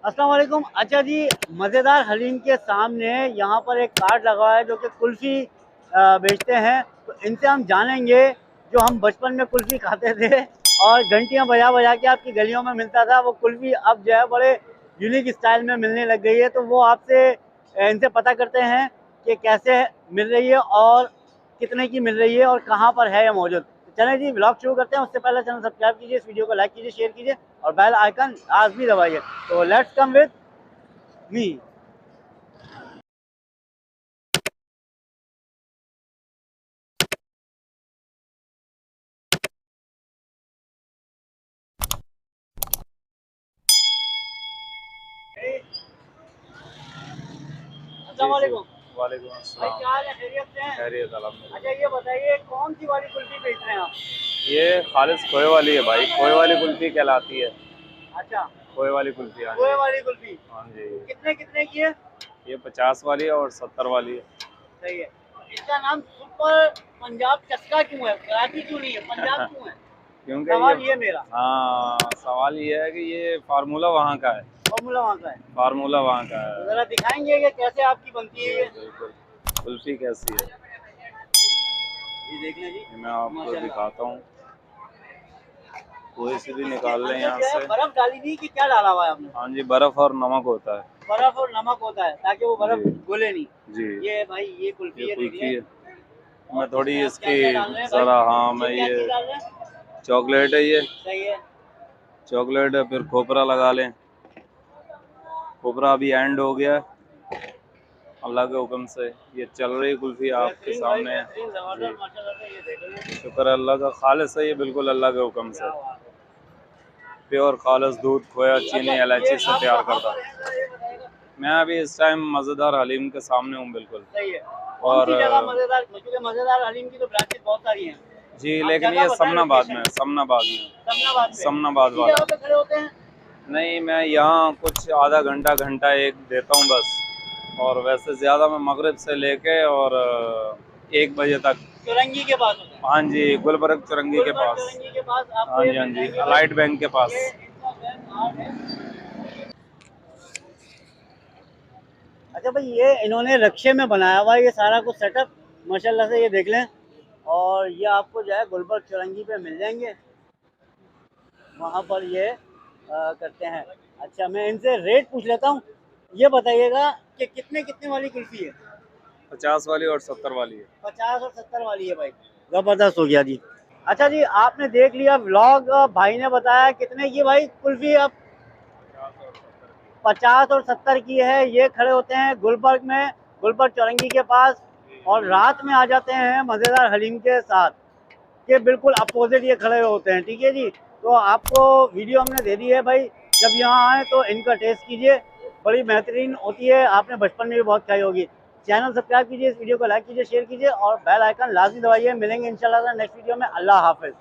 अस्सलाम वालेकुम। अच्छा जी, मज़ेदार हलीम के सामने यहाँ पर एक कार्ड लगा है जो कि कुल्फ़ी बेचते हैं। तो इनसे हम जानेंगे, जो हम बचपन में कुल्फ़ी खाते थे और घंटियाँ बजा बजा के आपकी गलियों में मिलता था, वो कुल्फ़ी अब जो है बड़े यूनिक स्टाइल में मिलने लग गई है। तो वो आपसे इनसे पता करते हैं कि कैसे मिल रही है और कितने की मिल रही है और कहाँ पर है ये मौजूद। तो चलें जी, व्लॉग शुरू करते हैं। उससे पहले चैनल सब्सक्राइब कीजिए, इस वीडियो को लाइक कीजिए, शेयर कीजिए और बेल आइकन लाजमी दबाइए। तो लेट्स कम विद मी। जी, अस्सलाम जी। वालेकुम वालेकुम भाई, अस्सलाम। क्या हाल है? खैरियत से हैं? खैरियत अच्छा, अल्हम्दुलिल्लाह। ये बताइए कौन सी वाली कुल्फी बेच रहे हैं आप? ये खालिस खोए वाली है भाई, खोए वाली कुल्फ़ी कहलाती है। अच्छा, खोए वाली कुल्फ़ी, हाँ खोए जी। वाली कुल्फी हाँ जी। कितने कितने की है? ये 50 वाली है और 70 वाली है। सही है। इसका नाम सुपर पंजाब चस्का क्यों है? कराची क्यों नहीं है, पंजाब क्यों है? क्योंकि ये, सवाल ये मेरा। हाँ, सवाल ये है कि ये फ़ॉर्मूला वहाँ का है। फॉर्मूला वहाँ का है। फ़ॉर्मूला वहाँ का तो है। जरा दिखाएंगे कि कैसे आपकी बनती है जी, ये? बिल्कुल। कुल्फ़ी कैसी है? ये देख लें जी। ये मैं आपको माशाल्लाह। दिखाता हूँ। खोए से भी इसके निकाल लें अंदर यहाँ जो है से। बर्फ डाली थी कि क्या डाला हुआ है आपने? हाँ जी, बर्फ़ और नमक होता है। बर्फ और नमक होता है ताकि वो जी, बर्फ घुले नहीं। जी। ये भाई, ये ये कुल्फी है, देख कुल्फ़ी लें। है। और मैं थोड़ी इसमें आप क्या इसकी क्या डाल रहे हैं भाई? ज़रा, हाँ, मैं ये क्या ये चीज़ डाल रहे हैं? चॉकलेट है ये। सही है। चॉकलेट है, फिर खोपरा लगा लें। खोपरा अभी एंड हो गया अल्लाह के हुक्म से। ये चल रही कुल्फ़ी आपके बेहतरीन भाई, सामने है। बेहतरीन, जी, जबरदस्त, माशाल्लाह से। ये देख लें। शुक्र है अल्लाह का, खालिस है ये बिल्कुल अल्लाह के हुक्म क्या से। बात है। प्योर खालिस दूध, खोया, अच्छा, चीनी, ये इलायची से आप तैयार कहाँ करता पर हैं जरा ये बताइएगा? है। मैं अभी इस टाइम मज़ेदार हलीम के सामने हूँ बिल्कुल। सही है। कौन और सी जगह मजेदार? क्योंकि मजेदार हलीम की तो ब्रांचेस बहुत सारी हैं। जी, आप लेकिन जगह ये बताएं, समनाबाद में लोकेशन। है, समनाबाद में। समनाबाद पे। समनाबाद इसी वाला। जगह पे खड़े होते हैं? नहीं, मैं यहाँ कुछ आधा घंटा, घंटा एक देता हूँ बस। और वैसे ज़्यादा मैं मगरिब से लेके और 1 बजे तक। चौरंगी के पास होता है। हाँ जी, गुलबर्ग चुरंगी के गुलबर्ग पास। चौरंगी के पास आपको हाँ ये जी, हाँ मिल जी, जाएंगे भाई। अलाइट बैंक के पास। ये इनका बैंक कार्ड है। अच्छा भाई, ये इन्होंने रक्शे में बनाया हुआ है ये सारा कुछ सेटअप, माशाल्लाह से। ये देख लें। और ये आपको जो है गुलबर्ग चौरंगी पे मिल जाएंगे, वहाँ पर ये करते हैं। अच्छा, मैं इनसे रेट पूछ लेता हूँ। ये बताइएगा कि कितने कितने वाली कुल्फ़ी है? 50 वाली और 70 वाली है। 50 और 70 वाली है भाई। ज़बरदस्त हो गया जी। अच्छा जी, आपने देख लिया व्लॉग। भाई ने बताया कितने की भाई कुल्फ़ी अब? 50 और 70 की। 50 और 70 की है। ये खड़े होते हैं गुलबर्ग में, गुलबर्ग चौरंगी के पास। और रात में आ जाते हैं मज़ेदार हलीम के साथ, के बिल्कुल अपोजिट ये खड़े होते हैं। ठीक है जी। तो आपको वीडियो हमने दे दी है भाई, जब यहाँ आए तो इनका टेस्ट कीजिए, बड़ी बेहतरीन होती है। आपने बचपन में भी बहुत खाई होगी। चैनल सब्सक्राइब कीजिए, इस वीडियो को लाइक कीजिए, शेयर कीजिए और बेल आइकन लाजमी दबाइए। मिलेंगे इंशाल्लाह नेक्स्ट वीडियो में। अल्लाह हाफिज़।